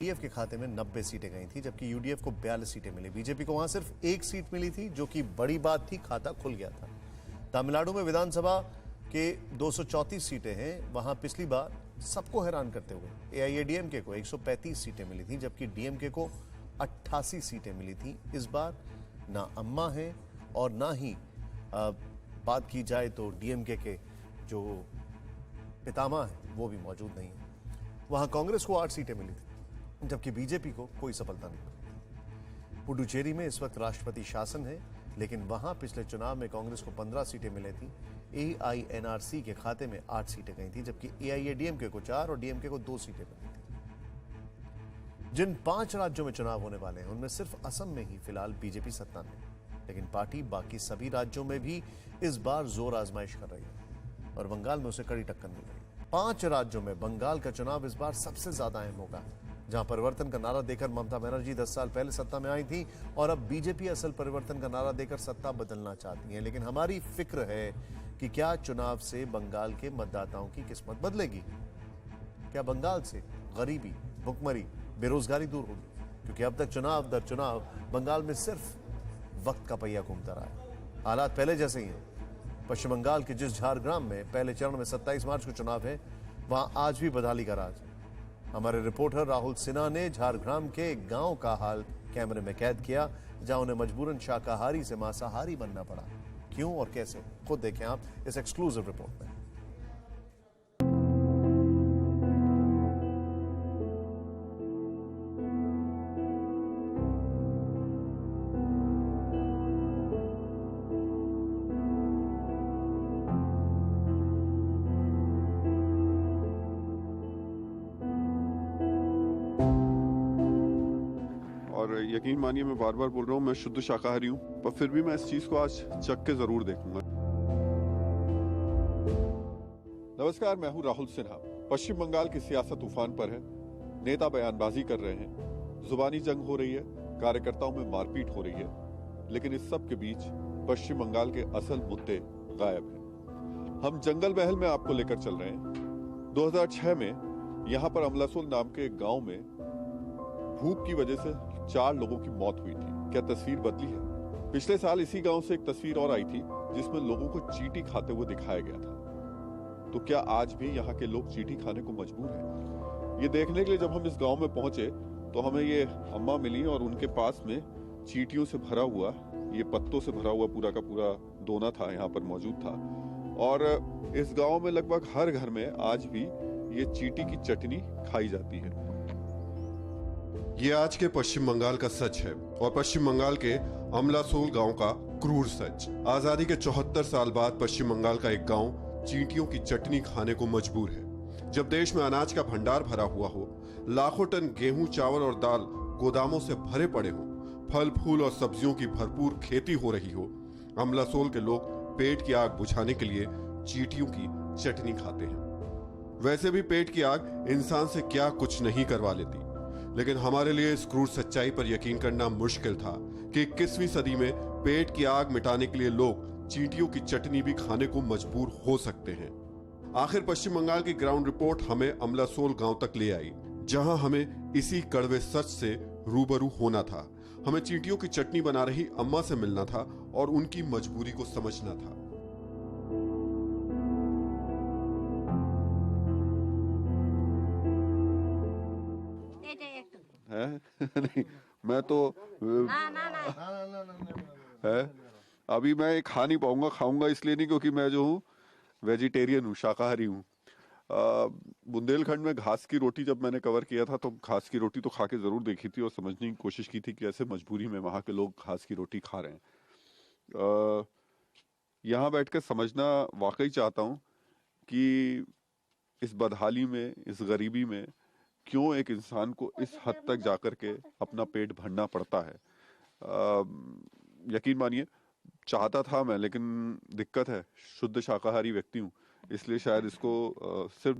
LDF के खाते में 90 सीटें गई थी, जबकि यूडीएफ को 42 सीटें मिली। बीजेपी को वहां सिर्फ एक सीट मिली थी, जो कि बड़ी बात थी, खाता खुल गया था। तमिलनाडु में विधानसभा के 234 सीटें हैं, वहां पिछली बार सबको हैरान करते हुए एआईएडीएमके को 135 सीटें मिली थी, जबकि डीएमके को 88 सीटें मिली थी। इस बार ना अम्मा है और ना ही बात की जाए तो डीएमके के जो पितामह है वो भी मौजूद नहीं है। वहां कांग्रेस को 8 सीटें मिली थी, जबकि बीजेपी को कोई सफलता नहीं मिली। पुडुचेरी में इस वक्त राष्ट्रपति शासन है, लेकिन वहां पिछले चुनाव में कांग्रेस को 15 सीटें मिली थी। एआईएनआरसी के खाते में 8 सीटें गई थी, जबकि एआईएडीएमके को 4 और डीएमके को 2 सीटें मिली थी। जिन 5 राज्यों में चुनाव होने वाले हैं, उनमें सिर्फ असम में ही फिलहाल बीजेपी सत्ता में है, लेकिन पार्टी बाकी सभी राज्यों में भी इस बार जोर आजमाइश कर रही है और बंगाल में उसे कड़ी टक्कर मिल रही है। 5 राज्यों में बंगाल का चुनाव इस बार सबसे ज्यादा अहम होगा, जहां परिवर्तन का नारा देकर ममता बनर्जी 10 साल पहले सत्ता में आई थी और अब बीजेपी असल परिवर्तन का नारा देकर सत्ता बदलना चाहती है। लेकिन हमारी फिक्र है कि क्या चुनाव से बंगाल के मतदाताओं की किस्मत बदलेगी? क्या बंगाल से गरीबी, भुखमरी, बेरोजगारी दूर होगी? क्योंकि अब तक चुनाव दर चुनाव बंगाल में सिर्फ वक्त का पहिया घूमता रहा है। हालात पहले जैसे ही हैं। पश्चिम बंगाल के जिस झारग्राम में पहले चरण में 27 मार्च को चुनाव है, वहां आज भी बदहाली का राज है। हमारे रिपोर्टर राहुल सिन्हा ने झारग्राम के एक गांव का हाल कैमरे में कैद किया, जहां उन्हें मजबूरन शाकाहारी से मांसाहारी बनना पड़ा। क्यों और कैसे, खुद देखें आप इस एक्सक्लूसिव रिपोर्ट में। और यकीन मानिए मैं बार बार बोल रहा हूँ, मैं शुद्ध शाकाहारी हूँ, पर फिर भी मैं इस चीज को आज चख के जरूर देखूंगा। नमस्कार, मैं हूँ राहुल सिन्हा। पश्चिम बंगाल की सियासत तूफान पर है। नेता बयानबाजी कर रहे हैं, जुबानी जंग हो रही है, कार्यकर्ताओं में मारपीट हो रही है, लेकिन इस सब के बीच पश्चिम बंगाल के असल मुद्दे गायब हैं। हम जंगल महल में आपको लेकर चल रहे हैं। 2006 में यहाँ पर अमलासोल नाम के एक गांव में भूख की वजह से 4 लोगों की मौत हुई थी। क्या तस्वीर बदली है? पिछले साल इसी गांव से एक तस्वीर और आई थी, जिसमें लोगों को चींटी खाते हुए दिखाया गया था। तो क्या आज भी यहाँ के लोग चींटी खाने को मजबूर हैं? ये देखने के लिए जब हम इस गांव में पहुंचे तो हमें ये अम्मा मिली और उनके पास में चींटियों से भरा हुआ, ये पत्तों से भरा हुआ पूरा का पूरा दोना था, यहाँ पर मौजूद था। और इस गाँव में लगभग हर घर में आज भी ये चींटी की चटनी खाई जाती है। ये आज के पश्चिम बंगाल का सच है और पश्चिम बंगाल के अमलासोल गांव का क्रूर सच। आजादी के 74 साल बाद पश्चिम बंगाल का एक गांव चींटियों की चटनी खाने को मजबूर है। जब देश में अनाज का भंडार भरा हुआ हो, लाखों टन गेहूं, चावल और दाल गोदामों से भरे पड़े हो, फल फूल और सब्जियों की भरपूर खेती हो रही हो, अमलासोल के लोग पेट की आग बुझाने के लिए चींटियों की चटनी खाते हैं। वैसे भी पेट की आग इंसान से क्या कुछ नहीं करवा लेती, लेकिन हमारे लिए इस क्रूर सच्चाई पर यकीन करना मुश्किल था कि 21वीं सदी में पेट की आग मिटाने के लिए लोग चींटियों की चटनी भी खाने को मजबूर हो सकते हैं। आखिर पश्चिम बंगाल की ग्राउंड रिपोर्ट हमें अमलासोल गांव तक ले आई, जहां हमें इसी कड़वे सच से रूबरू होना था। हमें चींटियों की चटनी बना रही अम्मा से मिलना था और उनकी मजबूरी को समझना था। है नहीं, मैं तो है अभी मैं खा नहीं पाऊंगा। खाऊंगा इसलिए नहीं क्योंकि मैं जो हूँ वेजिटेरियन हूँ, शाकाहारी हूँ। बुंदेलखंड में घास की रोटी जब मैंने कवर किया था तो घास की रोटी तो खा के जरूर देखी थी और समझने की कोशिश की थी कि ऐसे मजबूरी में वहां के लोग घास की रोटी खा रहे हैं। यहाँ बैठकर समझना वाकई चाहता हूँ कि इस बदहाली में, इस गरीबी में क्यों एक इंसान को इस हद तक जाकर के अपना पेट भरना पड़ता है। यकीन मानिए चाहता था मैं, लेकिन दिक्कत है, शुद्ध शाकाहारी व्यक्ति हूँ, इसलिए शायद इसको सिर्फ